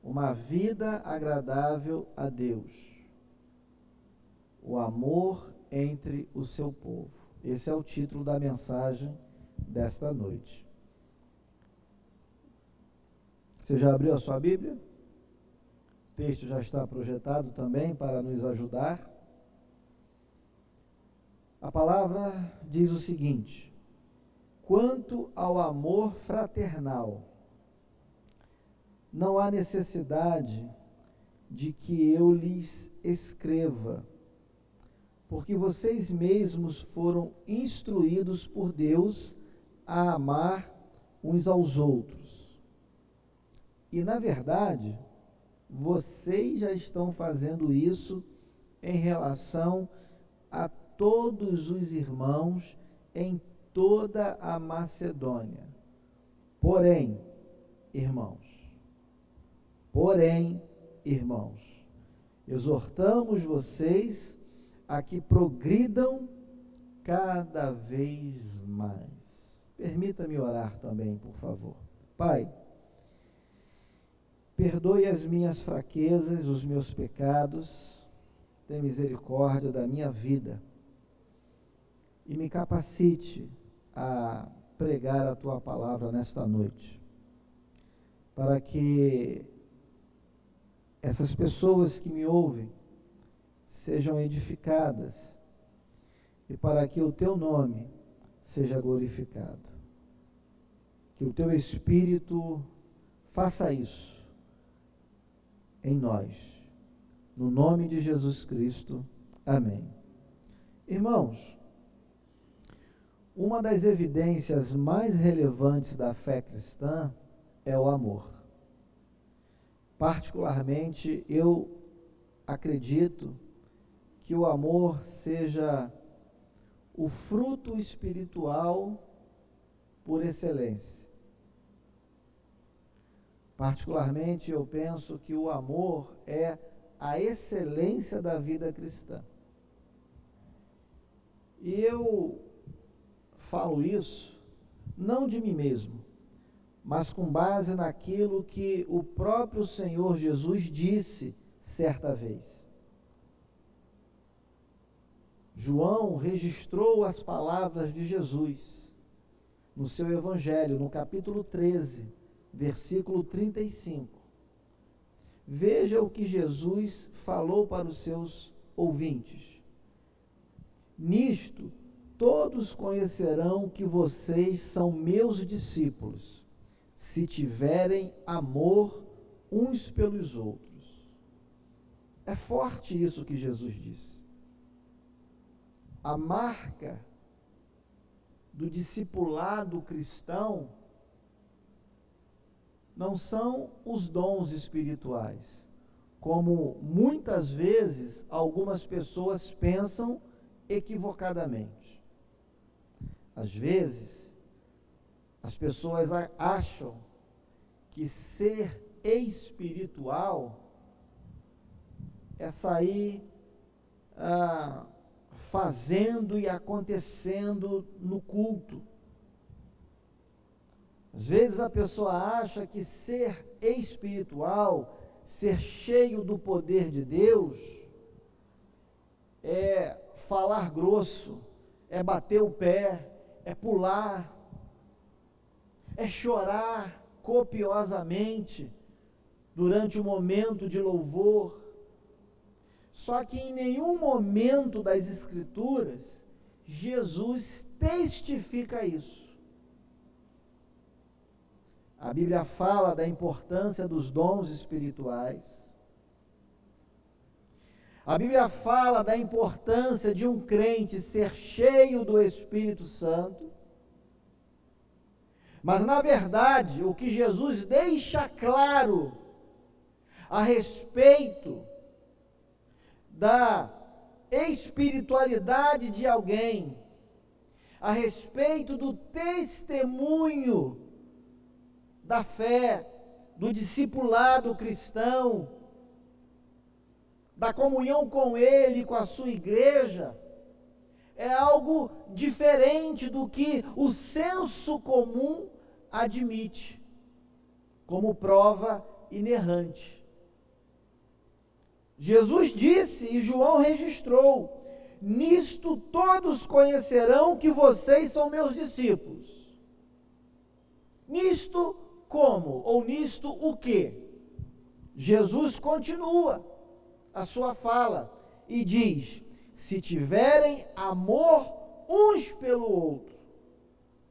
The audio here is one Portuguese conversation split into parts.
uma vida agradável a Deus, o amor entre o seu povo. Esse é o título da mensagem desta noite. Você já abriu a sua Bíblia? O texto já está projetado também para nos ajudar. A palavra diz o seguinte: quanto ao amor fraternal, não há necessidade de que eu lhes escreva, porque vocês mesmos foram instruídos por Deus a amar uns aos outros. E, na verdade, vocês já estão fazendo isso em relação a todos os irmãos em toda a Macedônia. Porém, irmãos, exortamos vocês a que progridam cada vez mais. Permita-me orar também, por favor. Pai, perdoe as minhas fraquezas, os meus pecados, tenha misericórdia da minha vida e me capacite a pregar a Tua palavra nesta noite, para que essas pessoas que me ouvem sejam edificadas e para que o Teu nome seja glorificado. Que o Teu Espírito faça isso em nós. No nome de Jesus Cristo. Amém. Irmãos, uma das evidências mais relevantes da fé cristã é o amor. Particularmente, eu acredito que o amor seja o fruto espiritual por excelência. Particularmente, eu penso que o amor é a excelência da vida cristã. E eu falo isso não de mim mesmo, mas com base naquilo que o próprio Senhor Jesus disse certa vez. João registrou as palavras de Jesus no seu Evangelho, no capítulo 13, versículo 35. Veja o que Jesus falou para os seus ouvintes. Nisto, todos conhecerão que vocês são meus discípulos, se tiverem amor uns pelos outros. É forte isso que Jesus disse. A marca do discipulado cristão não são os dons espirituais, como muitas vezes algumas pessoas pensam equivocadamente. Às vezes, as pessoas acham que ser espiritual é sair fazendo e acontecendo no culto. Às vezes a pessoa acha que ser espiritual, ser cheio do poder de Deus, é falar grosso, é bater o pé, é pular, é chorar copiosamente durante o momento de louvor. Só que em nenhum momento das Escrituras, Jesus testifica isso. A Bíblia fala da importância dos dons espirituais. A Bíblia fala da importância de um crente ser cheio do Espírito Santo. Mas, na verdade, o que Jesus deixa claro a respeito da espiritualidade de alguém, a respeito do testemunho da fé, do discipulado cristão, da comunhão com Ele, com a sua igreja, é algo diferente do que o senso comum admite, como prova inerrante. Jesus disse e João registrou: nisto todos conhecerão que vocês são meus discípulos. Nisto como? Ou nisto o quê? Jesus continua a sua fala e diz: se tiverem amor uns pelo outro,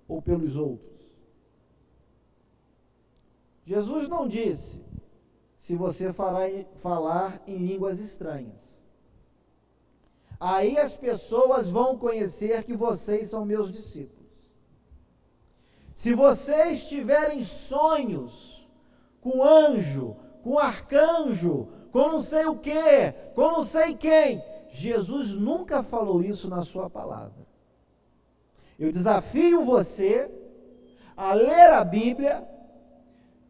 ou pelos outros. Jesus não disse se você falar em línguas estranhas. Aí as pessoas vão conhecer que vocês são meus discípulos. Se vocês tiverem sonhos com anjo, com arcanjo, com não sei o quê, com não sei quem, Jesus nunca falou isso na sua palavra. Eu desafio você a ler a Bíblia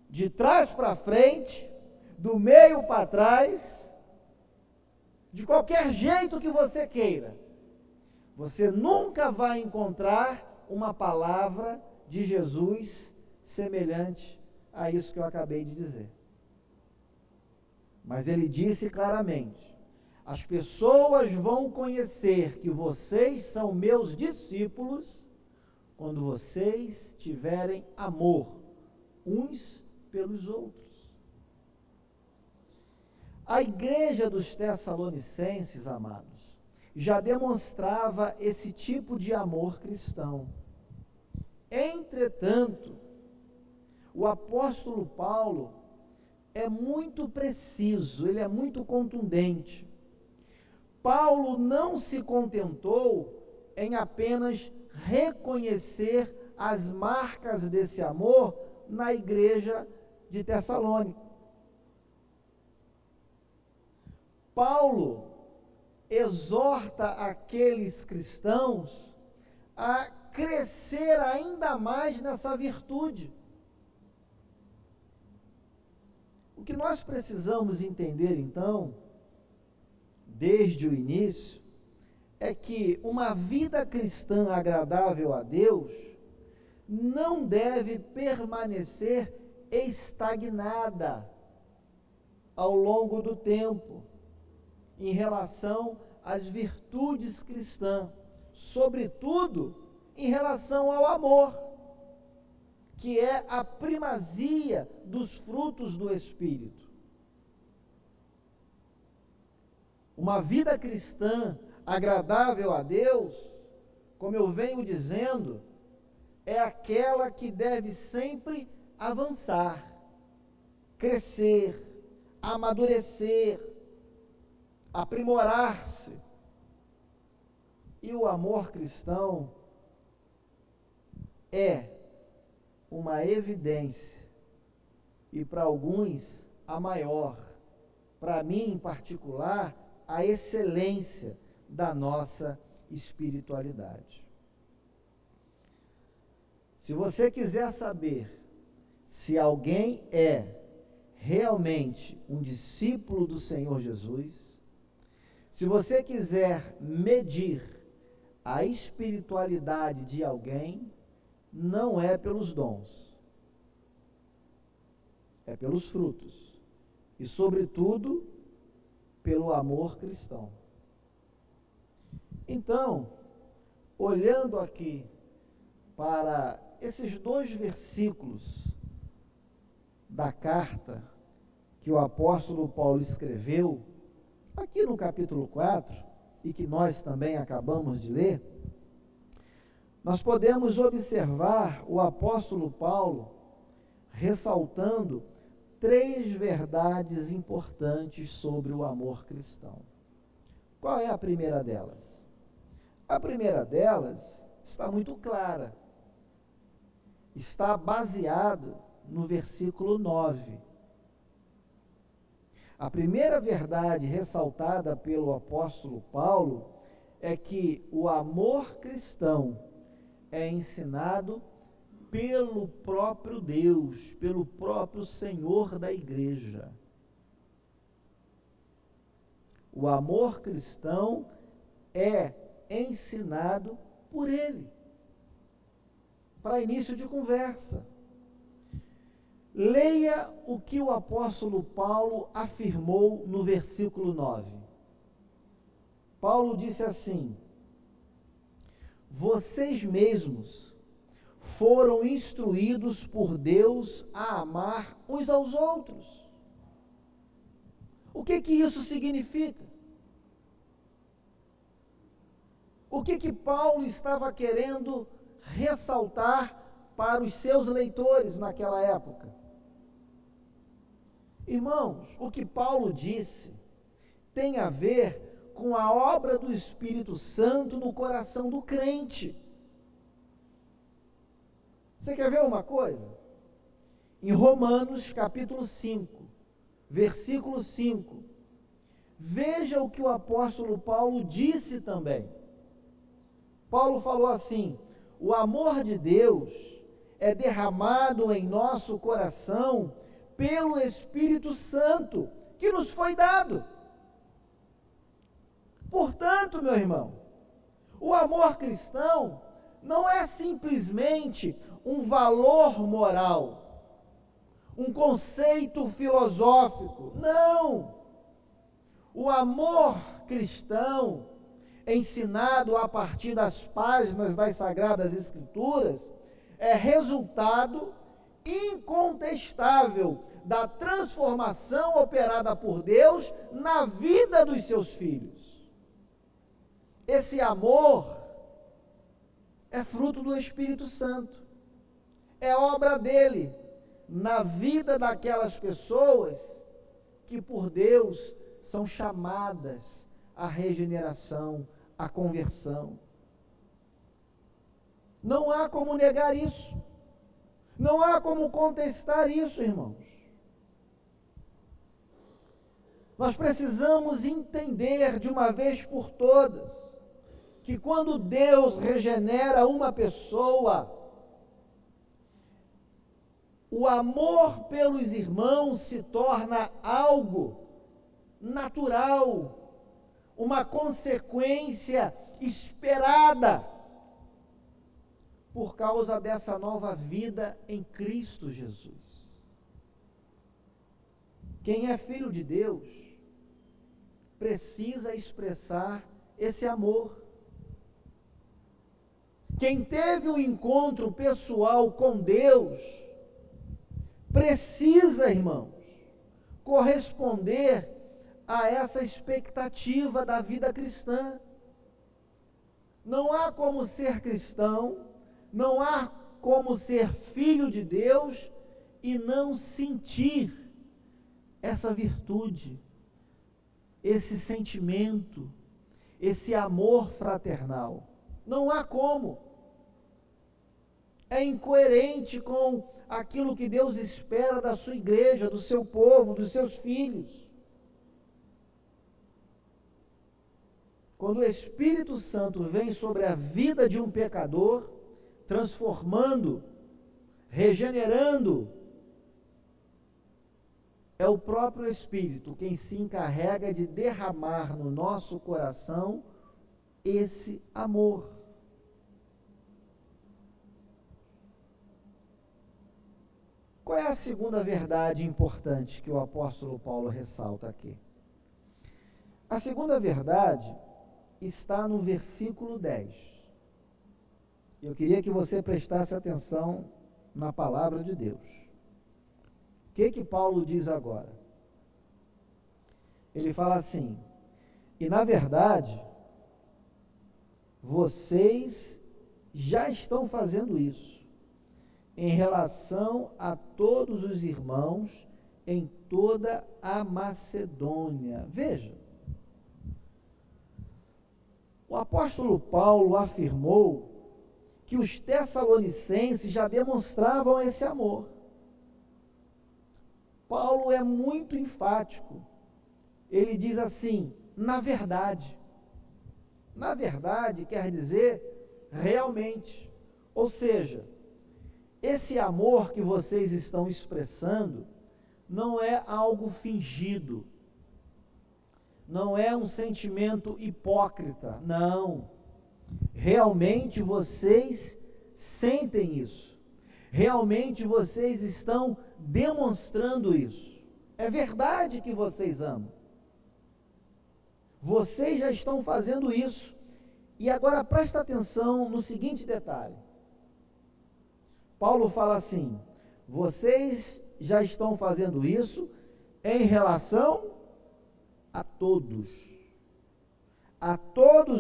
de trás para frente, do meio para trás, de qualquer jeito que você queira. Você nunca vai encontrar uma palavra de Jesus semelhante a isso que eu acabei de dizer. Mas ele disse claramente: as pessoas vão conhecer que vocês são meus discípulos quando vocês tiverem amor uns pelos outros. A igreja dos Tessalonicenses, amados, já demonstrava esse tipo de amor cristão. Entretanto, o apóstolo Paulo é muito preciso, ele é muito contundente. Paulo não se contentou em apenas reconhecer as marcas desse amor na igreja de Tessalônica. Paulo exorta aqueles cristãos a crescer ainda mais nessa virtude. O que nós precisamos entender, então, desde o início, é que uma vida cristã agradável a Deus não deve permanecer estagnada ao longo do tempo em relação às virtudes cristãs, sobretudo em relação ao amor, que é a primazia dos frutos do Espírito. Uma vida cristã agradável a Deus, como eu venho dizendo, é aquela que deve sempre avançar, crescer, amadurecer, aprimorar-se. E o amor cristão é uma evidência, e para alguns a maior, para mim em particular, a excelência da nossa espiritualidade. Se você quiser saber se alguém é realmente um discípulo do Senhor Jesus, se você quiser medir a espiritualidade de alguém, não é pelos dons, é pelos frutos, e sobretudo pelo amor cristão. Então, olhando aqui para esses 2 versículos da carta que o apóstolo Paulo escreveu, aqui no capítulo 4, e que nós também acabamos de ler, nós podemos observar o apóstolo Paulo ressaltando 3 verdades importantes sobre o amor cristão. Qual é a primeira delas? A primeira delas está muito clara. Está baseado no versículo 9. A primeira verdade ressaltada pelo apóstolo Paulo é que o amor cristão é ensinado pelo próprio Deus, pelo próprio Senhor da igreja. O amor cristão é ensinado por Ele. Para início de conversa. Leia o que o apóstolo Paulo afirmou no versículo 9. Paulo disse assim: vocês mesmos foram instruídos por Deus a amar uns aos outros. O que isso significa? O que Paulo estava querendo ressaltar para os seus leitores naquela época? Irmãos, o que Paulo disse tem a ver com a obra do Espírito Santo no coração do crente. Você quer ver uma coisa? Em Romanos capítulo 5, versículo 5, veja o que o apóstolo Paulo disse também. Paulo falou assim: o amor de Deus é derramado em nosso coração pelo Espírito Santo que nos foi dado. Portanto, meu irmão, o amor cristão não é simplesmente um valor moral, um conceito filosófico. Não! O amor cristão, ensinado a partir das páginas das Sagradas Escrituras, é resultado incontestável da transformação operada por Deus na vida dos seus filhos. Esse amor é fruto do Espírito Santo, é obra dele na vida daquelas pessoas que por Deus são chamadas à regeneração, à conversão. Não há como negar isso. Não há como contestar isso, irmãos. Nós precisamos entender de uma vez por todas que quando Deus regenera uma pessoa, o amor pelos irmãos se torna algo natural, uma consequência esperada por causa dessa nova vida em Cristo Jesus. Quem é filho de Deus precisa expressar esse amor. Quem teve um encontro pessoal com Deus precisa, irmãos, corresponder a essa expectativa da vida cristã. Não há como ser cristão, não há como ser filho de Deus e não sentir essa virtude, esse sentimento, esse amor fraternal. Não há como. É incoerente com aquilo que Deus espera da sua igreja, do seu povo, dos seus filhos. Quando o Espírito Santo vem sobre a vida de um pecador, transformando, regenerando, é o próprio Espírito quem se encarrega de derramar no nosso coração esse amor. Qual é a segunda verdade importante que o apóstolo Paulo ressalta aqui? A segunda verdade está no versículo 10. Eu queria que você prestasse atenção na palavra de Deus. O que Paulo diz agora? Ele fala assim: e na verdade, vocês já estão fazendo isso em relação a todos os irmãos em toda a Macedônia. Veja, o apóstolo Paulo afirmou que os tessalonicenses já demonstravam esse amor. Paulo é muito enfático. Ele diz assim: na verdade. Na verdade quer dizer realmente. Ou seja, esse amor que vocês estão expressando não é algo fingido, não é um sentimento hipócrita, não. Realmente vocês sentem isso, realmente vocês estão demonstrando isso. É verdade que vocês amam. Vocês já estão fazendo isso. E agora presta atenção no seguinte detalhe. Paulo fala assim: vocês já estão fazendo isso em relação a todos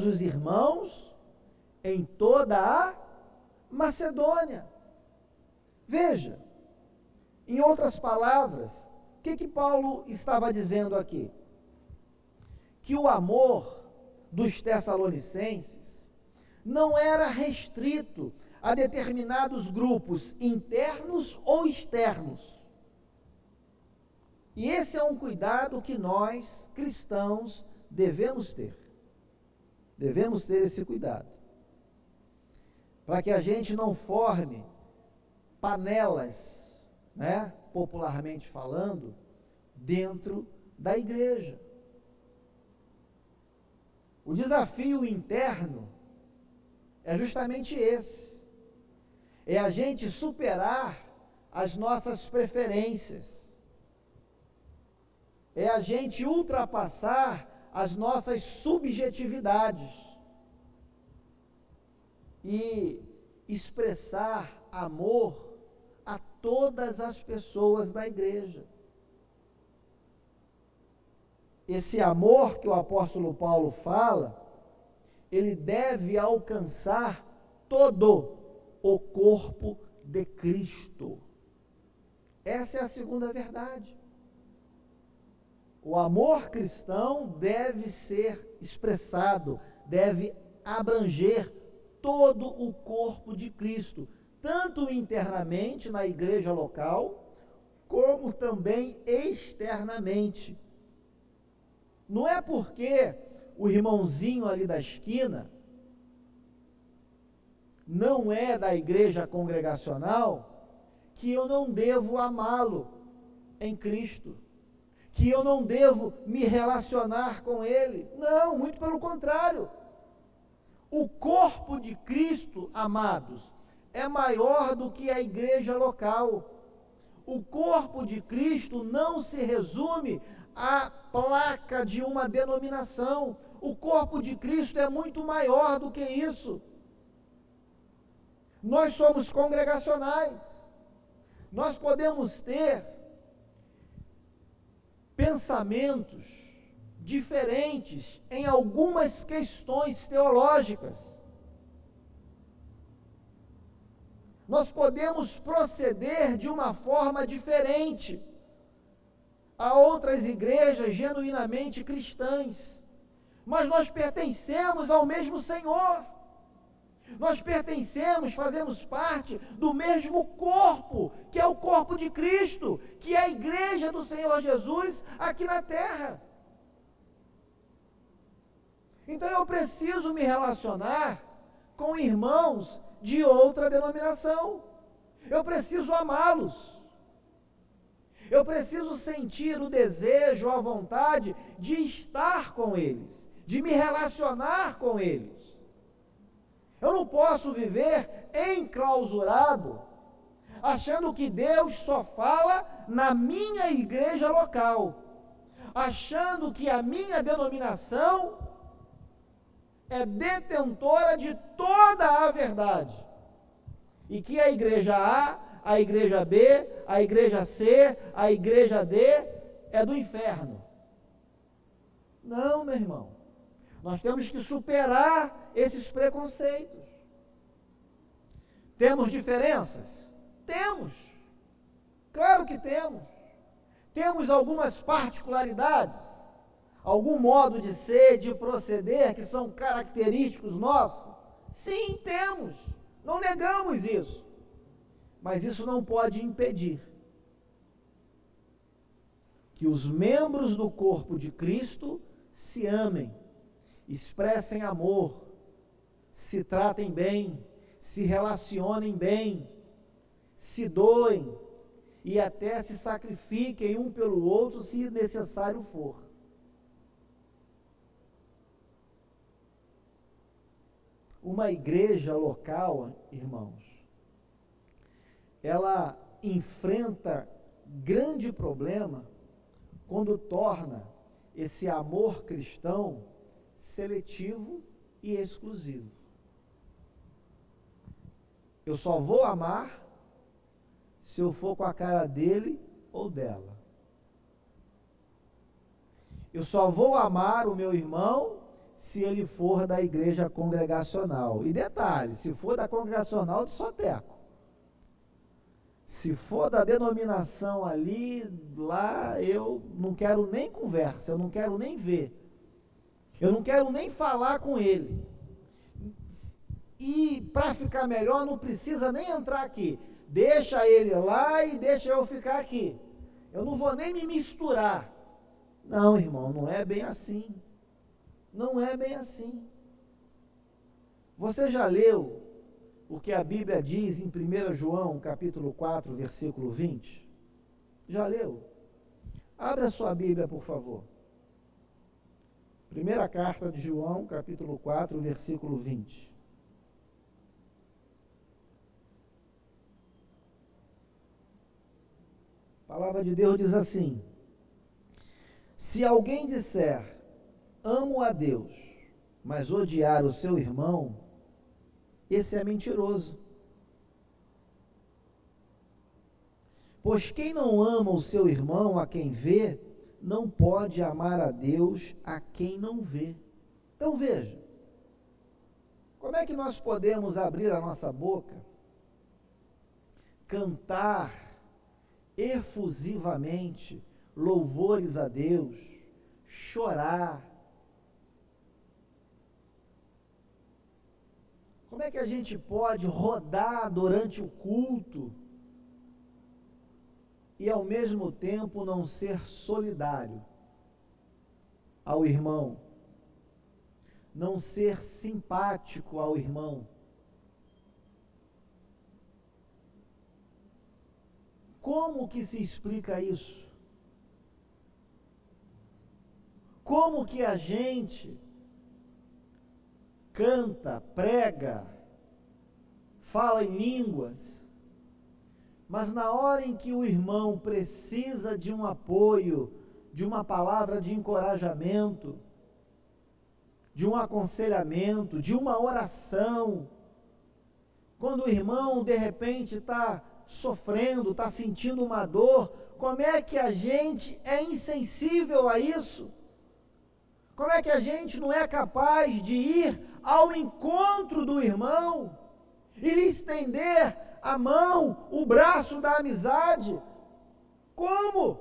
os irmãos em toda a Macedônia. Veja, em outras palavras, o que Paulo estava dizendo aqui? Que o amor dos Tessalonicenses não era restrito a determinados grupos internos ou externos. E esse é um cuidado que nós, cristãos, devemos ter. Devemos ter esse cuidado. Para que a gente não forme panelas, popularmente falando, dentro da igreja. O desafio interno é justamente esse. É a gente superar as nossas preferências. É a gente ultrapassar as nossas subjetividades. E expressar amor a todas as pessoas da igreja. Esse amor que o apóstolo Paulo fala, ele deve alcançar todo o corpo de Cristo. Essa é a segunda verdade. O amor cristão deve ser expressado, deve abranger todo o corpo de Cristo, tanto internamente na igreja local, como também externamente. Não é porque o irmãozinho ali da esquina não é da igreja congregacional que eu não devo amá-lo em Cristo, que eu não devo me relacionar com ele. Não, muito pelo contrário. O corpo de Cristo, amados, é maior do que a igreja local. O corpo de Cristo não se resume à placa de uma denominação. O corpo de Cristo é muito maior do que isso. Nós somos congregacionais. Nós podemos ter pensamentos diferentes em algumas questões teológicas. Nós podemos proceder de uma forma diferente a outras igrejas genuinamente cristãs, mas nós pertencemos ao mesmo Senhor. Nós pertencemos, fazemos parte do mesmo corpo, que é o corpo de Cristo, que é a igreja do Senhor Jesus aqui na terra. Então eu preciso me relacionar com irmãos de outra denominação. Eu preciso amá-los. Eu preciso sentir o desejo, a vontade de estar com eles, de me relacionar com eles. Eu não posso viver enclausurado, achando que Deus só fala na minha igreja local, achando que a minha denominação é detentora de toda a verdade, e que a igreja A, a igreja B, a igreja C, a igreja D é do inferno. Não, meu irmão. Nós temos que superar esses preconceitos. Temos diferenças? Temos. Claro que temos. Temos algumas particularidades, algum modo de ser, de proceder que são característicos nossos? Sim, temos. Não negamos isso. Mas isso não pode impedir que os membros do corpo de Cristo se amem, expressem amor, se tratem bem, se relacionem bem, se doem e até se sacrifiquem um pelo outro se necessário for. Uma igreja local, irmãos, ela enfrenta grande problema quando torna esse amor cristão seletivo e exclusivo. Eu só vou amar se eu for com a cara dele ou dela. Eu só vou amar o meu irmão se ele for da igreja congregacional. E detalhe, se for da congregacional de Soteco. Se for da denominação ali, lá, eu não quero nem conversa, eu não quero nem ver. Eu não quero nem falar com ele. E para ficar melhor, não precisa nem entrar aqui. Deixa ele lá e deixa eu ficar aqui. Eu não vou nem me misturar. Não, irmão, não é bem assim. Não é bem assim. Você já leu o que a Bíblia diz em 1 João, capítulo 4, versículo 20? Já leu? Abra sua Bíblia, por favor. Primeira carta de João, capítulo 4, versículo 20. A palavra de Deus diz assim: se alguém disser, amo a Deus, mas odiar o seu irmão, esse é mentiroso. Pois quem não ama o seu irmão a quem vê, não pode amar a Deus a quem não vê. Então veja, como é que nós podemos abrir a nossa boca, cantar efusivamente louvores a Deus, chorar? Como é que a gente pode rodar durante o culto e ao mesmo tempo não ser solidário ao irmão, não ser simpático ao irmão? Como que se explica isso? Como que a gente canta, prega, fala em línguas, mas na hora em que o irmão precisa de um apoio, de uma palavra de encorajamento, de um aconselhamento, de uma oração, quando o irmão de repente está sofrendo, está sentindo uma dor, como é que a gente é insensível a isso? Como é que a gente não é capaz de ir ao encontro do irmão e lhe estender a mão, o braço da amizade? Como?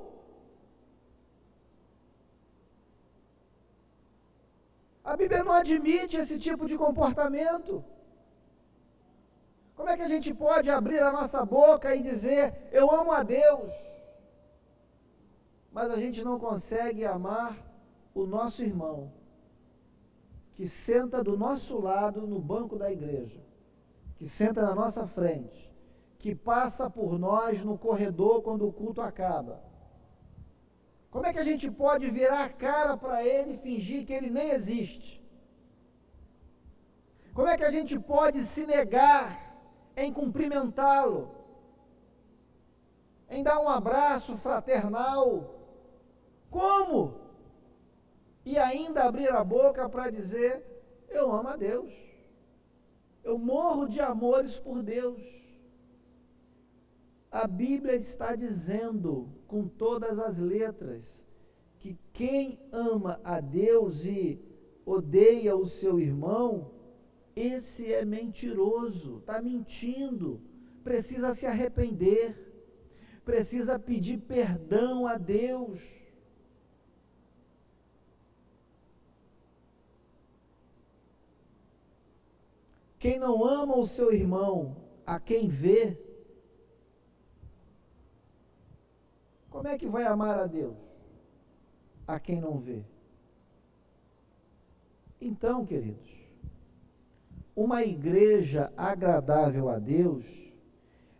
A Bíblia não admite esse tipo de comportamento. Como é que a gente pode abrir a nossa boca e dizer, eu amo a Deus, mas a gente não consegue amar o nosso irmão, que senta do nosso lado no banco da igreja, que senta na nossa frente, que passa por nós no corredor quando o culto acaba? Como é que a gente pode virar a cara para ele e fingir que ele nem existe? Como é que a gente pode se negar em cumprimentá-lo, em dar um abraço fraternal? Como? E ainda abrir a boca para dizer, eu amo a Deus, eu morro de amores por Deus. A Bíblia está dizendo, com todas as letras, que quem ama a Deus e odeia o seu irmão, esse é mentiroso, está mentindo, precisa se arrepender, precisa pedir perdão a Deus. Quem não ama o seu irmão a quem vê, como é que vai amar a Deus a quem não vê? Então, queridos, uma igreja agradável a Deus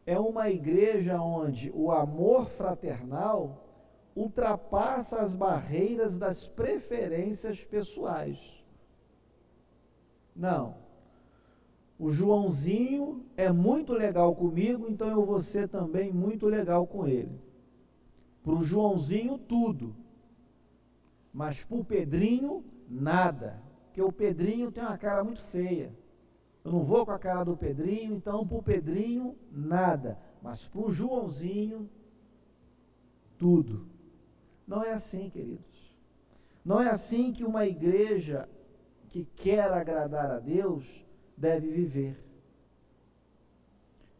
é uma igreja onde o amor fraternal ultrapassa as barreiras das preferências pessoais. Não. O Joãozinho é muito legal comigo, então eu vou ser também muito legal com ele. Para o Joãozinho, tudo. Mas para o Pedrinho, nada. Porque o Pedrinho tem uma cara muito feia. Eu não vou com a cara do Pedrinho, então para o Pedrinho, nada. Mas para o Joãozinho, tudo. Não é assim, queridos. Não é assim que uma igreja que quer agradar a Deus deve viver.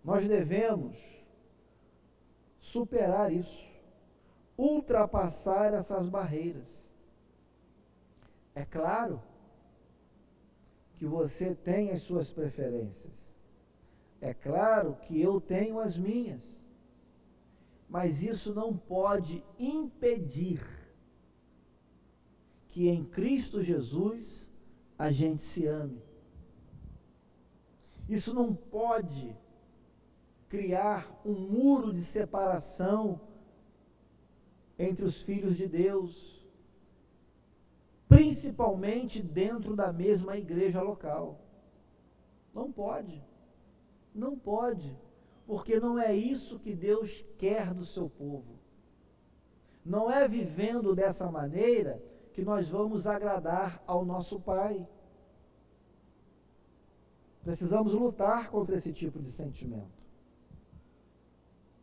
Nós devemos superar isso, ultrapassar essas barreiras. É claro que você tem as suas preferências. É claro que eu tenho as minhas. Mas isso não pode impedir que em Cristo Jesus a gente se ame. Isso não pode criar um muro de separação entre os filhos de Deus, principalmente dentro da mesma igreja local. Não pode. Não pode. Porque não é isso que Deus quer do seu povo. Não é vivendo dessa maneira que nós vamos agradar ao nosso Pai. Precisamos lutar contra esse tipo de sentimento.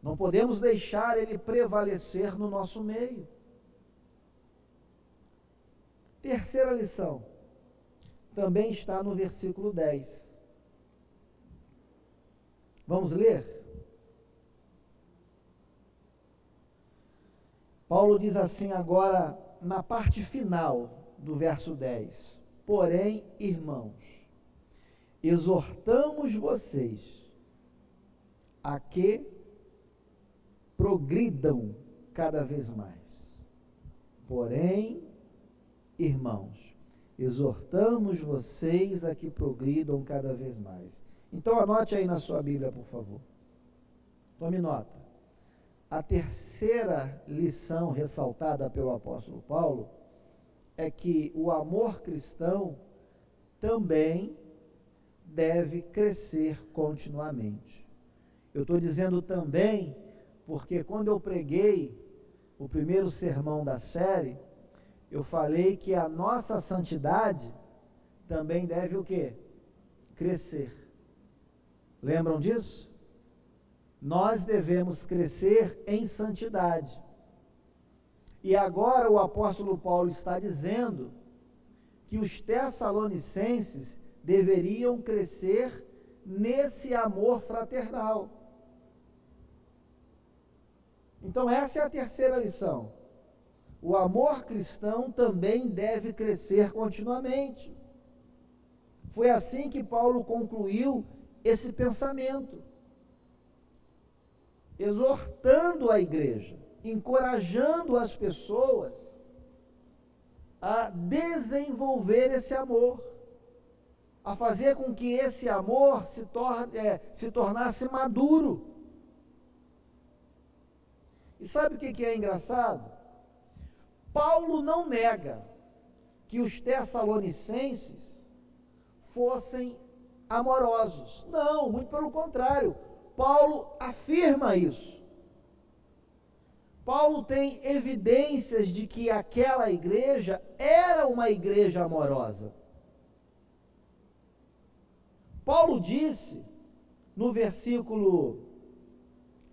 Não podemos deixar ele prevalecer no nosso meio. Terceira lição, também está no versículo 10. Vamos ler? Paulo diz assim agora, na parte final do verso 10. Porém, irmãos, exortamos vocês a que progridam cada vez mais. Porém, irmãos, exortamos vocês a que progridam cada vez mais. Então anote aí na sua Bíblia, por favor. Tome nota. A terceira lição ressaltada pelo apóstolo Paulo é que o amor cristão também deve crescer continuamente. Eu estou dizendo também porque quando eu preguei o primeiro sermão da série, eu falei que a nossa santidade também deve o quê? Crescer. Lembram disso? Nós devemos crescer em santidade. E agora o apóstolo Paulo está dizendo que os tessalonicenses deveriam crescer nesse amor fraternal. Então essa é a terceira lição. O amor cristão também deve crescer continuamente. Foi assim que Paulo concluiu esse pensamento, exortando a igreja, encorajando as pessoas a desenvolver esse amor, a fazer com que esse amor se tornasse maduro. E sabe o que é engraçado? Paulo não nega que os tessalonicenses fossem amorosos. Não, muito pelo contrário. Paulo afirma isso. Paulo tem evidências de que aquela igreja era uma igreja amorosa. Paulo disse, no versículo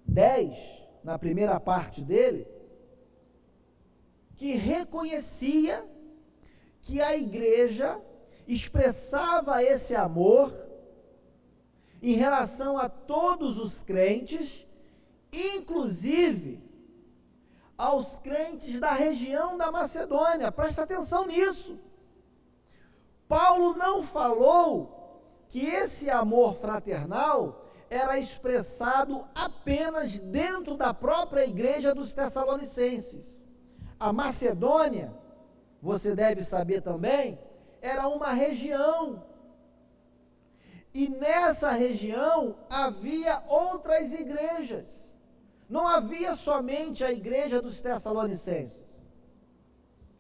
10, na primeira parte dele, que reconhecia que a igreja expressava esse amor em relação a todos os crentes, inclusive aos crentes da região da Macedônia. Presta atenção nisso. Paulo não falou que esse amor fraternal era expressado apenas dentro da própria igreja dos Tessalonicenses. A Macedônia, você deve saber também, era uma região. E nessa região havia outras igrejas. Não havia somente a igreja dos Tessalonicenses.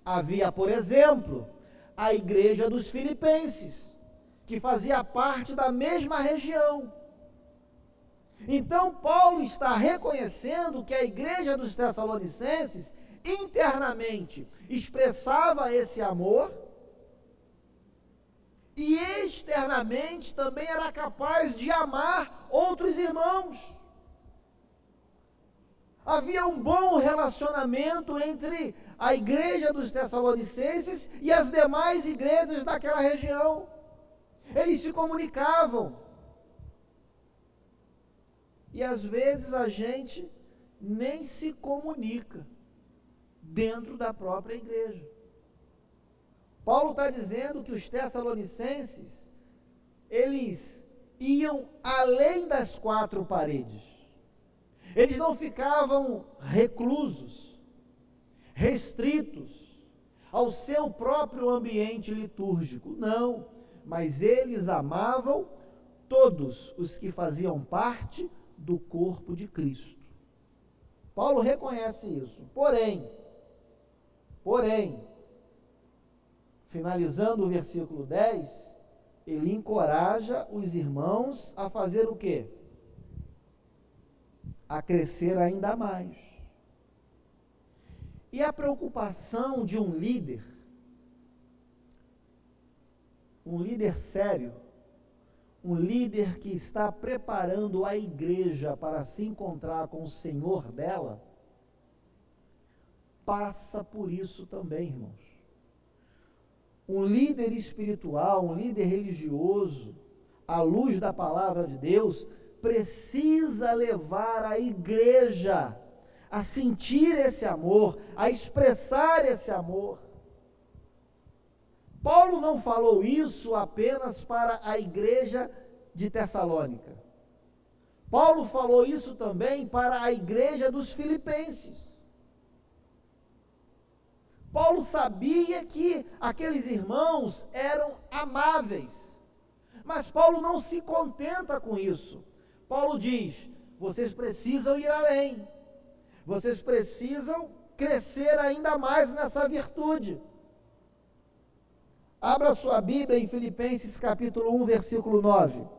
Havia, por exemplo, a igreja dos Filipenses, que fazia parte da mesma região. Então, Paulo está reconhecendo que a igreja dos Tessalonicenses, internamente, expressava esse amor, e externamente também era capaz de amar outros irmãos. Havia um bom relacionamento entre a igreja dos Tessalonicenses e as demais igrejas daquela região. Eles se comunicavam. E às vezes a gente nem se comunica dentro da própria igreja. Paulo está dizendo que os Tessalonicenses, eles iam além das quatro paredes. Eles não ficavam reclusos, restritos ao seu próprio ambiente litúrgico. Não, mas eles amavam todos os que faziam parte do corpo de Cristo. Paulo reconhece isso. Porém, finalizando o versículo 10, ele encoraja os irmãos a fazer o quê? A crescer ainda mais. E a preocupação de um líder sério, um líder que está preparando a igreja para se encontrar com o Senhor dela, passa por isso também, irmãos. Um líder espiritual, um líder religioso, à luz da palavra de Deus, precisa levar a igreja a sentir esse amor, a expressar esse amor. Paulo não falou isso apenas para a igreja de Tessalônica. Paulo falou isso também para a igreja dos Filipenses. Paulo sabia que aqueles irmãos eram amáveis, mas Paulo não se contenta com isso. Paulo diz: vocês precisam ir além, vocês precisam crescer ainda mais nessa virtude. Abra sua Bíblia em Filipenses capítulo 1, versículo 9.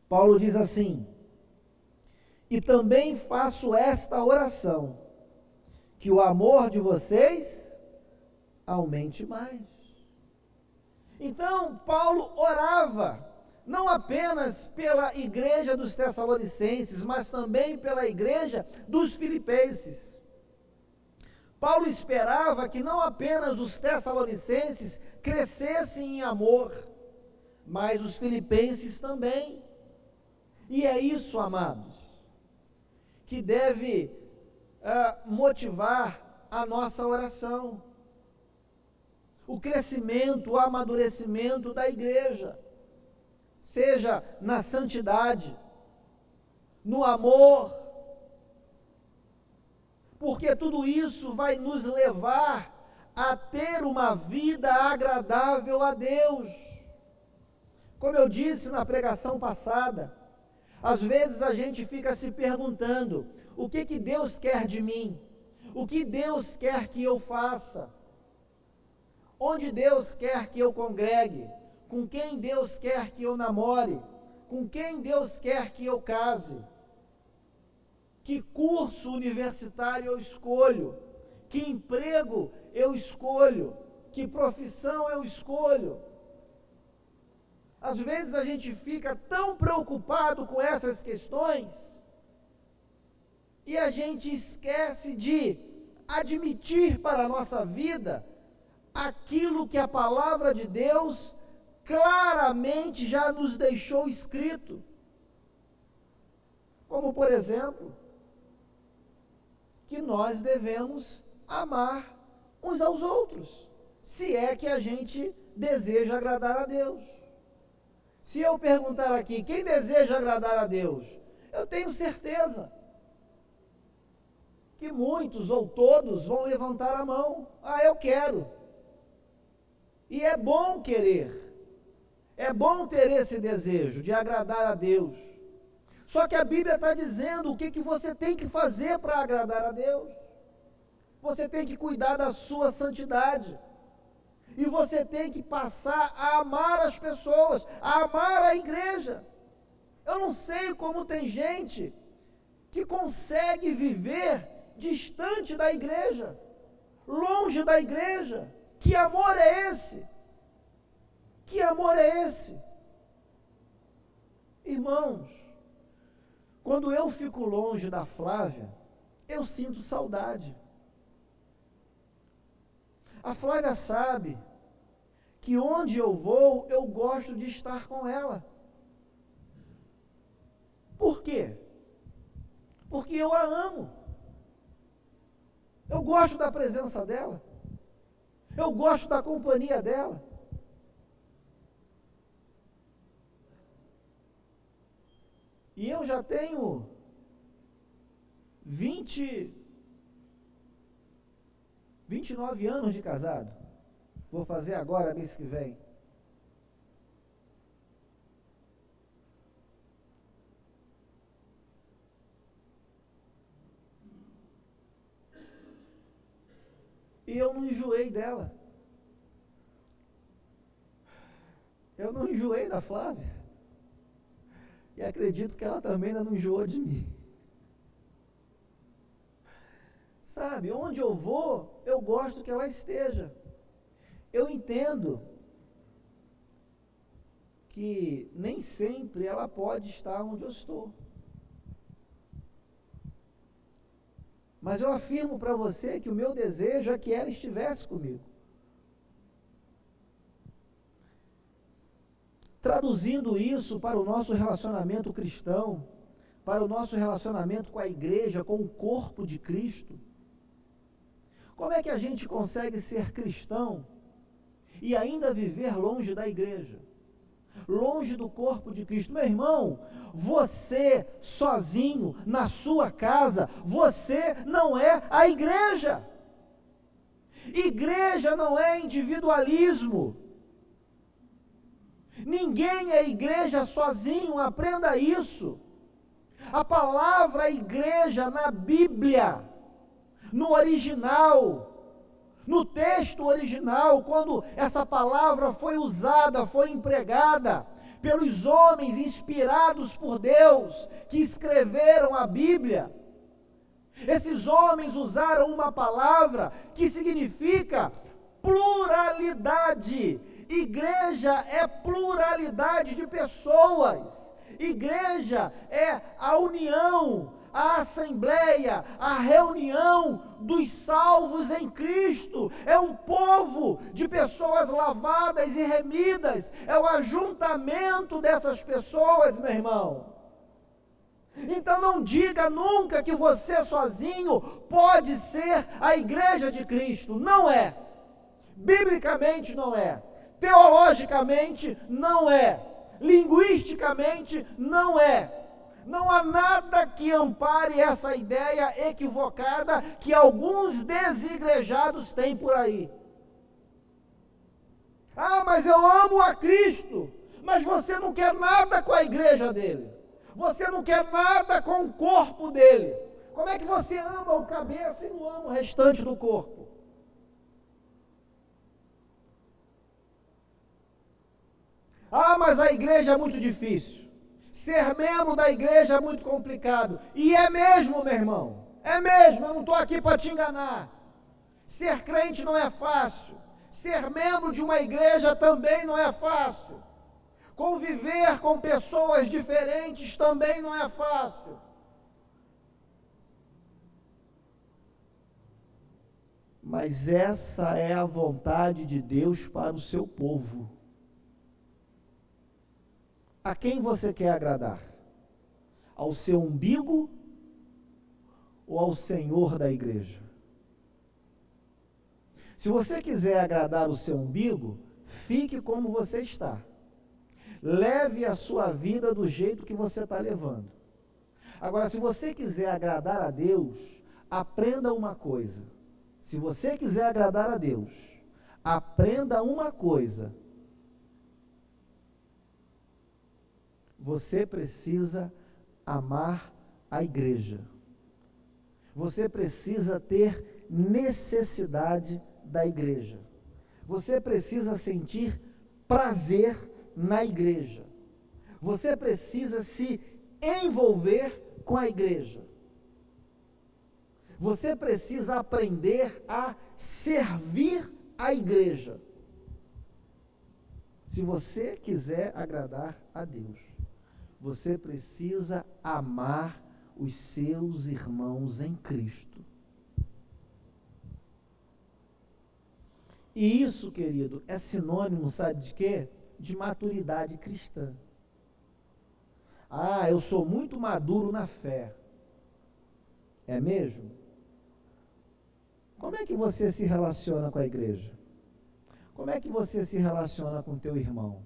Paulo diz assim: e também faço esta oração, que o amor de vocês aumente mais. Então, Paulo orava, não apenas pela igreja dos Tessalonicenses, mas também pela igreja dos Filipenses. Paulo esperava que não apenas os Tessalonicenses crescessem em amor, mas os Filipenses também. E é isso, amados, que deve motivar a nossa oração. O crescimento, o amadurecimento da igreja, seja na santidade, no amor, porque tudo isso vai nos levar a ter uma vida agradável a Deus. Como eu disse na pregação passada, às vezes a gente fica se perguntando: o que Deus quer de mim? O que Deus quer que eu faça? Onde Deus quer que eu congregue? Com quem Deus quer que eu namore? Com quem Deus quer que eu case? Que curso universitário eu escolho? Que emprego eu escolho? Que profissão eu escolho? Às vezes a gente fica tão preocupado com essas questões e a gente esquece de admitir para a nossa vida aquilo que a palavra de Deus claramente já nos deixou escrito. Como, por exemplo, que nós devemos amar uns aos outros, se é que a gente deseja agradar a Deus. Se eu perguntar aqui, quem deseja agradar a Deus? Eu tenho certeza que muitos ou todos vão levantar a mão. Ah, eu quero. E é bom querer. É bom ter esse desejo de agradar a Deus. Só que a Bíblia está dizendo o que você tem que fazer para agradar a Deus. você tem que cuidar da sua santidade. E você tem que passar a amar as pessoas, a amar a igreja. Eu não sei como tem gente que consegue viver distante da igreja, longe da igreja. Que amor é esse? Que amor é esse? Irmãos, quando eu fico longe da Flávia, eu sinto saudade. A Flávia sabe que onde eu vou, eu gosto de estar com ela. Por quê? Porque eu a amo. Eu gosto da presença dela. Eu gosto da companhia dela. E eu já tenho 29 anos de casado. Vou fazer agora, mês que vem. E eu não enjoei dela. Eu não enjoei da Flávia. E acredito que ela também ainda não enjoou de mim. Sabe, onde eu vou, eu gosto que ela esteja. Eu entendo que nem sempre ela pode estar onde eu estou. Mas eu afirmo para você que o meu desejo é que ela estivesse comigo. Traduzindo isso para o nosso relacionamento cristão, para o nosso relacionamento com a igreja, com o corpo de Cristo, como é que a gente consegue ser cristão e ainda viver longe da igreja, longe do corpo de Cristo? Meu irmão, você sozinho, na sua casa, você não é a igreja. Igreja não é individualismo. Ninguém é igreja sozinho, aprenda isso. A palavra igreja na Bíblia, no original, no texto original, quando essa palavra foi usada, foi empregada pelos homens inspirados por Deus, que escreveram a Bíblia, esses homens usaram uma palavra que significa pluralidade. Igreja é pluralidade de pessoas. Igreja é a união, a assembleia, a reunião dos salvos em Cristo. É um povo de pessoas lavadas e remidas. É o ajuntamento dessas pessoas, meu irmão. Então não diga nunca que você sozinho pode ser a igreja de Cristo. Não é. Biblicamente não é. Teologicamente não é. Linguisticamente não é. Não há nada que ampare essa ideia equivocada que alguns desigrejados têm por aí. Ah, mas eu amo a Cristo. Mas você não quer nada com a igreja dele. Você não quer nada com o corpo dele. Como é que você ama o cabeça e não ama o restante do corpo? Ah, mas a igreja é muito difícil. Ser membro da igreja é muito complicado. E é mesmo, meu irmão. É mesmo, eu não estou aqui para te enganar. Ser crente não é fácil. Ser membro de uma igreja também não é fácil. Conviver com pessoas diferentes também não é fácil. Mas essa é a vontade de Deus para o seu povo. A quem você quer agradar? Ao seu umbigo ou ao Senhor da igreja? Se você quiser agradar o seu umbigo, fique como você está. Leve a sua vida do jeito que você está levando. Agora, se você quiser agradar a Deus, aprenda uma coisa. Se você quiser agradar a Deus, aprenda uma coisa. Você precisa amar a igreja. Você precisa ter necessidade da igreja. Você precisa sentir prazer na igreja. Você precisa se envolver com a igreja. Você precisa aprender a servir a igreja. Se você quiser agradar a Deus, você precisa amar os seus irmãos em Cristo. E isso, querido, é sinônimo, sabe de quê? De maturidade cristã. Ah, eu sou muito maduro na fé. É mesmo? Como é que você se relaciona com a igreja? Como é que você se relaciona com teu irmão?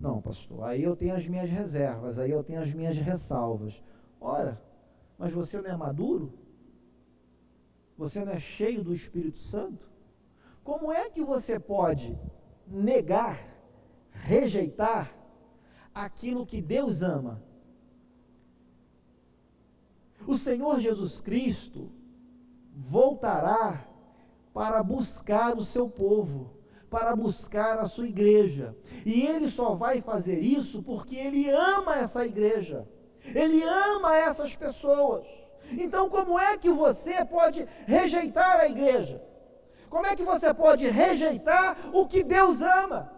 Não, pastor, aí eu tenho as minhas reservas, aí eu tenho as minhas ressalvas. Ora, mas você não é maduro? Você não é cheio do Espírito Santo? Como é que você pode negar, rejeitar aquilo que Deus ama? O Senhor Jesus Cristo voltará para buscar o seu povo, para buscar a sua igreja. E Ele só vai fazer isso porque Ele ama essa igreja. Ele ama essas pessoas. Então, como é que você pode rejeitar a igreja? Como é que você pode rejeitar o que Deus ama?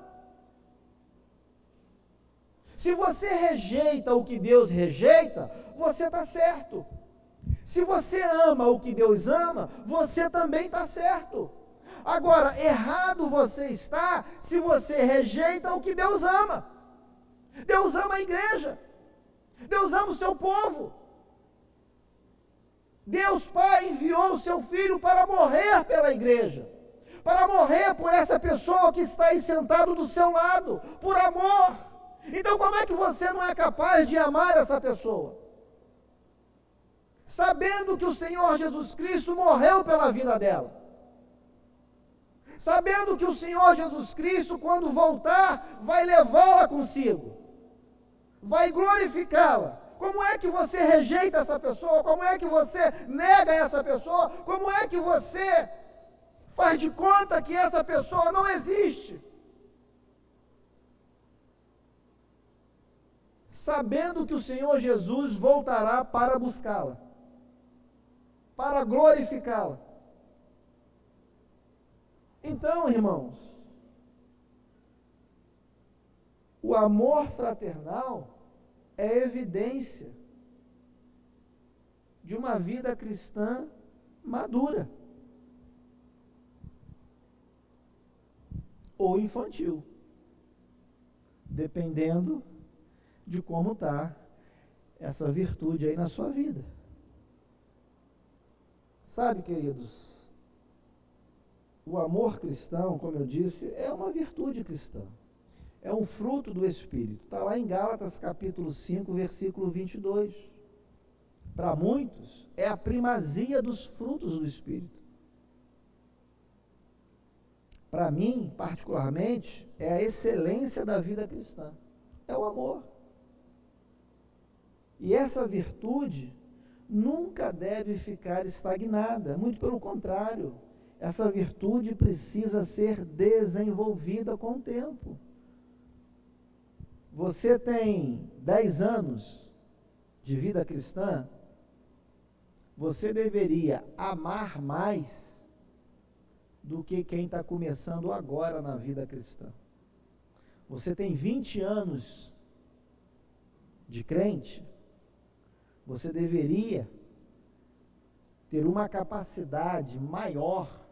Se você rejeita o que Deus rejeita, você está certo. Se você ama o que Deus ama, você também está certo. Agora, errado você está se você rejeita o que Deus ama. Deus ama a igreja. Deus ama o seu povo. Deus Pai enviou o seu Filho para morrer pela igreja, para morrer por essa pessoa que está aí sentado do seu lado, por amor. Então como é que você não é capaz de amar essa pessoa? Sabendo que o Senhor Jesus Cristo morreu pela vida dela. Sabendo que o Senhor Jesus Cristo, quando voltar, vai levá-la consigo. Vai glorificá-la. Como é que você rejeita essa pessoa? Como é que você nega essa pessoa? Como é que você faz de conta que essa pessoa não existe? Sabendo que o Senhor Jesus voltará para buscá-la, para glorificá-la. Então, irmãos, o amor fraternal é evidência de uma vida cristã madura ou infantil, dependendo de como está essa virtude aí na sua vida. Sabe, queridos, o amor cristão, como eu disse, é uma virtude cristã. É um fruto do Espírito. Está lá em Gálatas capítulo 5, versículo 22. Para muitos, é a primazia dos frutos do Espírito. Para mim, particularmente, é a excelência da vida cristã. É o amor. E essa virtude nunca deve ficar estagnada. Muito pelo contrário. Essa virtude precisa ser desenvolvida com o tempo. Você tem 10 anos de vida cristã, você deveria amar mais do que quem está começando agora na vida cristã. Você tem 20 anos de crente, você deveria ter uma capacidade maior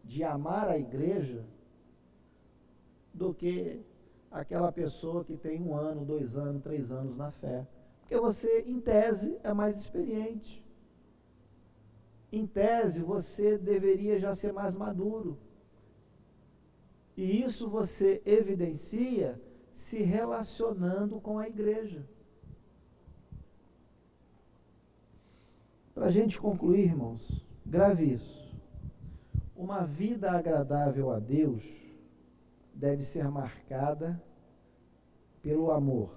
de amar a igreja do que aquela pessoa que tem 1 ano, 2 anos, 3 anos na fé. Porque você, em tese, é mais experiente. Em tese, você deveria já ser mais maduro. E isso você evidencia se relacionando com a igreja. Para a gente concluir, irmãos, grave isso. Uma vida agradável a Deus deve ser marcada pelo amor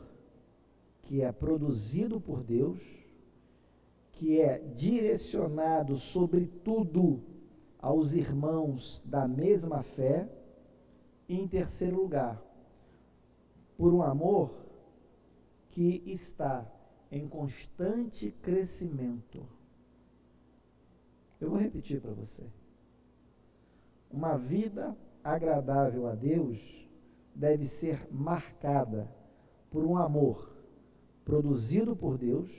que é produzido por Deus, que é direcionado sobretudo aos irmãos da mesma fé. E em terceiro lugar, por um amor que está em constante crescimento. Eu vou repetir para você. Uma vida agradável a Deus deve ser marcada por um amor produzido por Deus,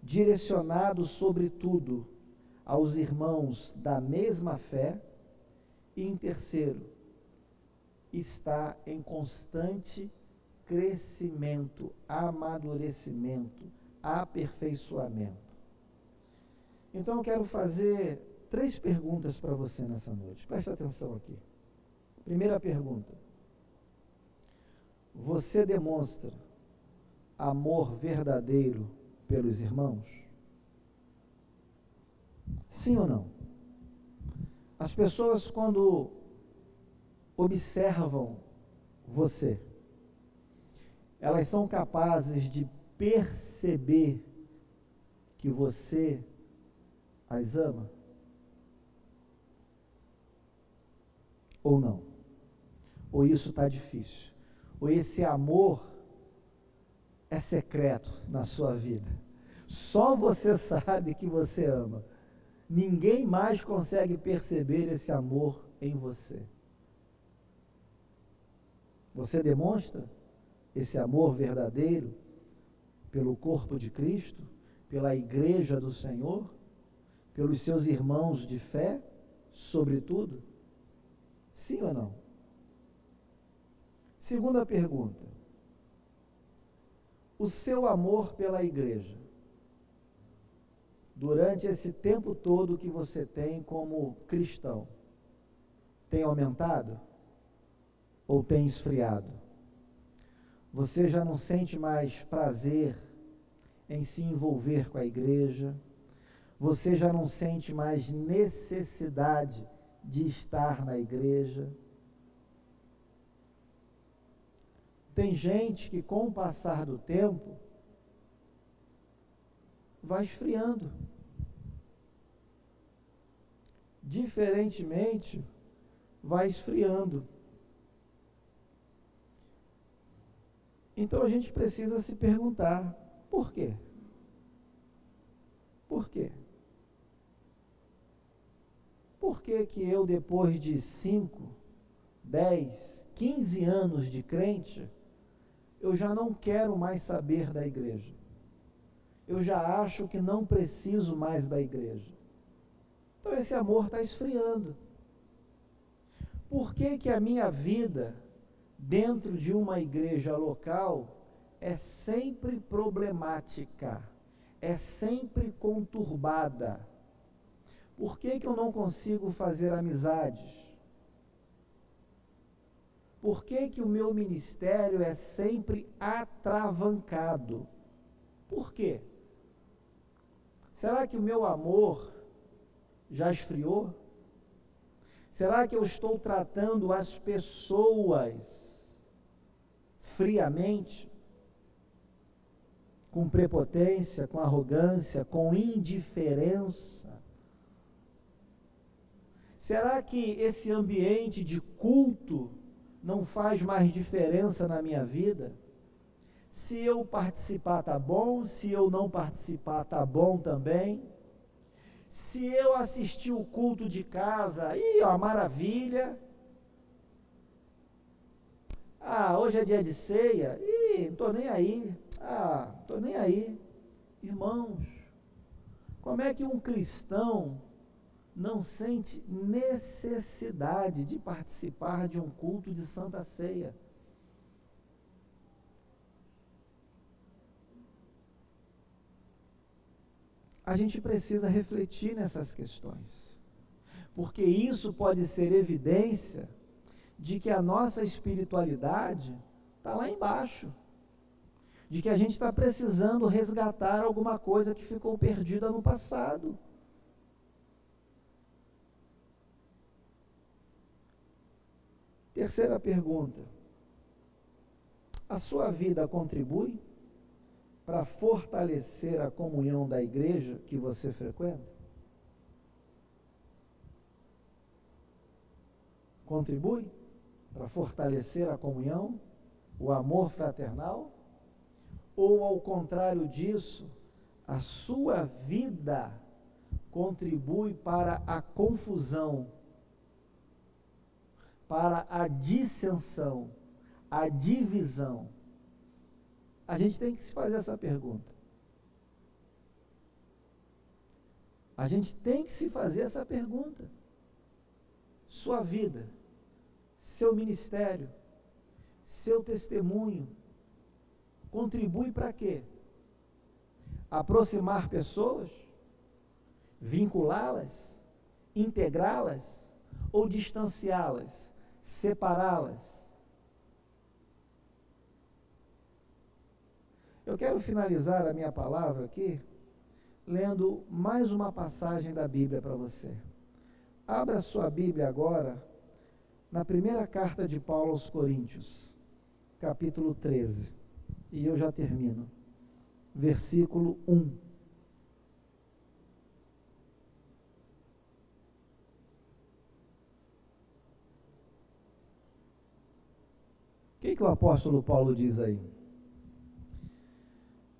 direcionado sobretudo aos irmãos da mesma fé, e em terceiro, está em constante crescimento, amadurecimento, aperfeiçoamento. Então eu quero fazer 3 perguntas para você nessa noite. Presta atenção aqui. Primeira pergunta: você demonstra amor verdadeiro pelos irmãos? Sim ou não? As pessoas, quando observam você, elas são capazes de perceber que você as ama? Ou não? Ou isso está difícil? Ou esse amor é secreto na sua vida? Só você sabe que você ama. Ninguém mais consegue perceber esse amor em você. Você demonstra esse amor verdadeiro pelo corpo de Cristo, pela igreja do Senhor, pelos seus irmãos de fé, sobretudo? Sim ou não? Segunda pergunta: o seu amor pela igreja, durante esse tempo todo que você tem como cristão, tem aumentado ou tem esfriado? Você já não sente mais prazer em se envolver com a igreja? Você já não sente mais necessidade de estar na igreja? Tem gente que, com o passar do tempo, vai esfriando. Diferentemente, vai esfriando. Então a gente precisa se perguntar: por quê? Por quê? Por que que eu, depois de 5, 10, 15 anos de crente, eu já não quero mais saber da igreja? Eu já acho que não preciso mais da igreja. Então esse amor está esfriando. Por que que a minha vida dentro de uma igreja local é sempre problemática, é sempre conturbada? Por que que eu não consigo fazer amizades? Por que que o meu ministério é sempre atravancado? Por quê? Será que o meu amor já esfriou? Será que eu estou tratando as pessoas friamente? Com prepotência, com arrogância, com indiferença? Será que esse ambiente de culto não faz mais diferença na minha vida? Se eu participar, tá bom. Se eu não participar, tá bom também. Se eu assistir o culto de casa, ó, maravilha. Hoje é dia de ceia, não tô nem aí. Tô nem aí. Irmãos, como é que um cristão não sente necessidade de participar de um culto de Santa Ceia? A gente precisa refletir nessas questões, porque isso pode ser evidência de que a nossa espiritualidade está lá embaixo, de que a gente está precisando resgatar alguma coisa que ficou perdida no passado. Terceira pergunta: a sua vida contribui para fortalecer a comunhão da igreja que você frequenta? Contribui para fortalecer a comunhão, o amor fraternal? Ou, ao contrário disso, a sua vida contribui para a confusão, para a dissensão, a divisão? A gente tem que se fazer essa pergunta. A gente tem que se fazer essa pergunta. Sua vida, seu ministério, seu testemunho, contribui para quê? Aproximar pessoas? Vinculá-las? Integrá-las? Ou distanciá-las? Separá-las? Eu quero finalizar a minha palavra aqui, lendo mais uma passagem da Bíblia para você. Abra sua Bíblia agora, na primeira carta de Paulo aos Coríntios, capítulo 13. E eu já termino. Versículo 1. O que o apóstolo Paulo diz aí?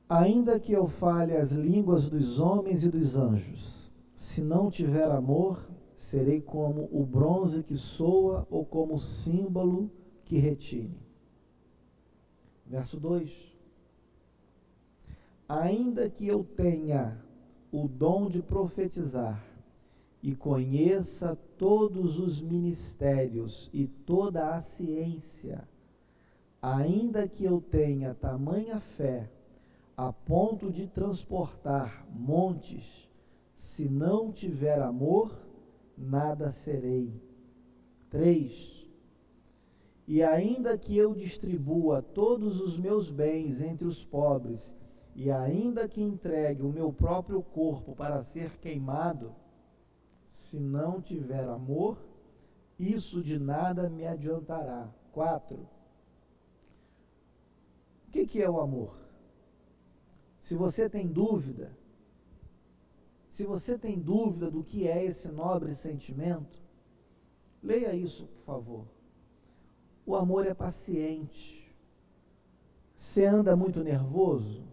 Ainda que eu fale as línguas dos homens e dos anjos, se não tiver amor, serei como o bronze que soa ou como o símbolo que retine. Verso 2. Ainda que eu tenha o dom de profetizar e conheça todos os ministérios e toda a ciência, ainda que eu tenha tamanha fé a ponto de transportar montes, se não tiver amor, nada serei. 3. E ainda que eu distribua todos os meus bens entre os pobres, e ainda que entregue o meu próprio corpo para ser queimado, se não tiver amor, isso de nada me adiantará. 4. O que é o amor? Se você tem dúvida do que é esse nobre sentimento, leia isso, por favor. O amor é paciente. Você anda muito nervoso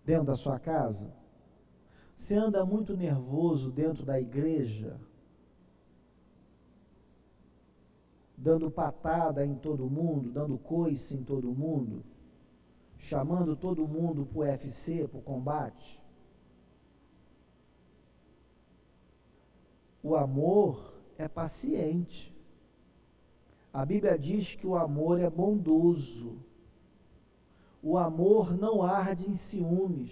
dentro da sua casa? Você anda muito nervoso dentro da igreja? Dando patada em todo mundo, dando coice em todo mundo? Chamando todo mundo para o UFC, para o combate? O amor é paciente. A Bíblia diz que o amor é bondoso. O amor não arde em ciúmes,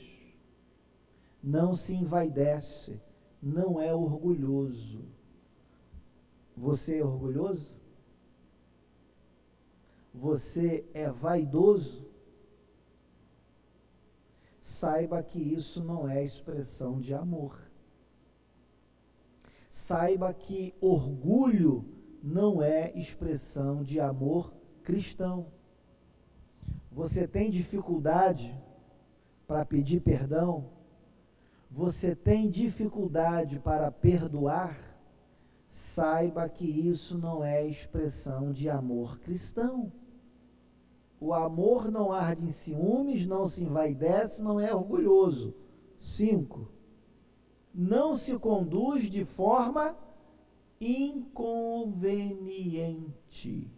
não se envaidece, não é orgulhoso. Você é orgulhoso? Você é vaidoso? Saiba que isso não é expressão de amor. Saiba que orgulho não é expressão de amor cristão. Você tem dificuldade para pedir perdão? Você tem dificuldade para perdoar? Saiba que isso não é expressão de amor cristão. O amor não arde em ciúmes, não se envaidece, não é orgulhoso. 5. Não se conduz de forma inconveniente.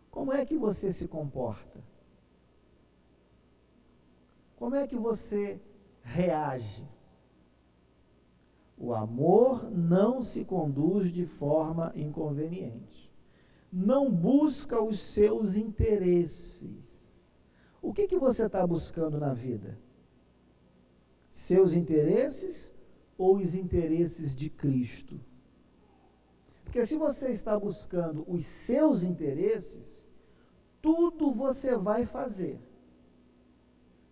Como é que você se comporta? Como é que você reage? O amor não se conduz de forma inconveniente. Não busca os seus interesses. O que você está buscando na vida? Seus interesses ou os interesses de Cristo? Porque se você está buscando os seus interesses, tudo você vai fazer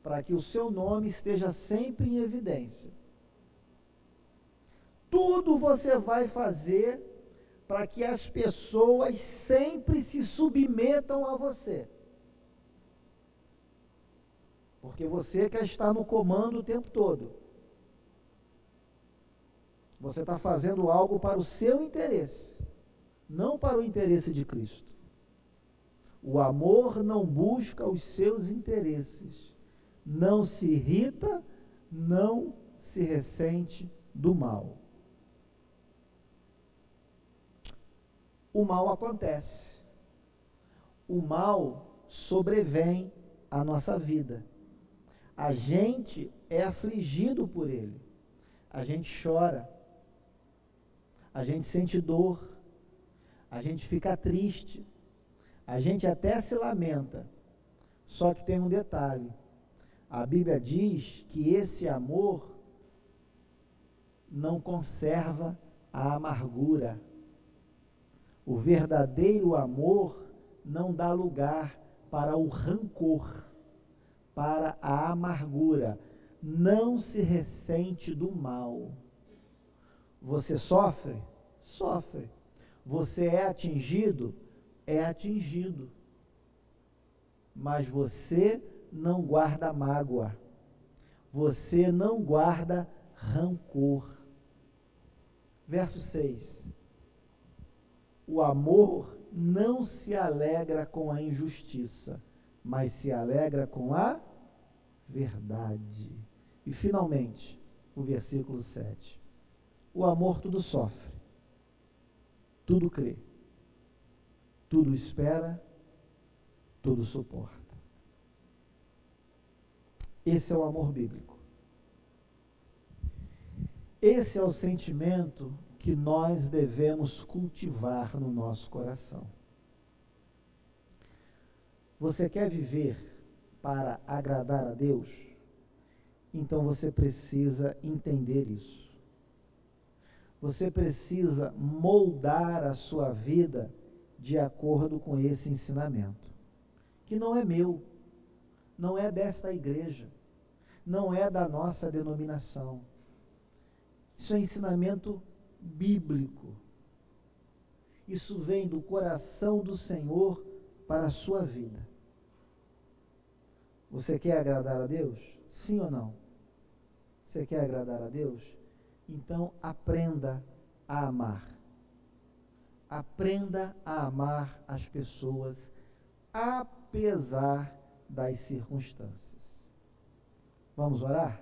para que o seu nome esteja sempre em evidência. Tudo você vai fazer para que as pessoas sempre se submetam a você. Porque você quer estar no comando o tempo todo. Você está fazendo algo para o seu interesse, não para o interesse de Cristo. O amor não busca os seus interesses, não se irrita, não se ressente do mal. O mal acontece. O mal sobrevém à nossa vida. A gente é afligido por ele. A gente chora. A gente sente dor. A gente fica triste. A gente até se lamenta. Só que tem um detalhe. A Bíblia diz que esse amor não conserva a amargura. O verdadeiro amor não dá lugar para o rancor, para a amargura. Não se ressente do mal. Você sofre? Sofre. Você é atingido? É atingido. Mas você não guarda mágoa. Você não guarda rancor. Verso 6. O amor não se alegra com a injustiça, mas se alegra com a verdade. E finalmente, o versículo 7. O amor tudo sofre, tudo crê, tudo espera, tudo suporta. Esse é o amor bíblico. Esse é o sentimento que nós devemos cultivar no nosso coração. Você quer viver para agradar a Deus? Então você precisa entender isso. Você precisa moldar a sua vida de acordo com esse ensinamento, que não é meu, não é desta igreja, não é da nossa denominação. Isso é ensinamento bíblico. Isso vem do coração do Senhor para a sua vida. Você quer agradar a Deus? Sim ou não? Você quer agradar a Deus? Então aprenda a amar. Aprenda a amar as pessoas, apesar das circunstâncias. Vamos orar?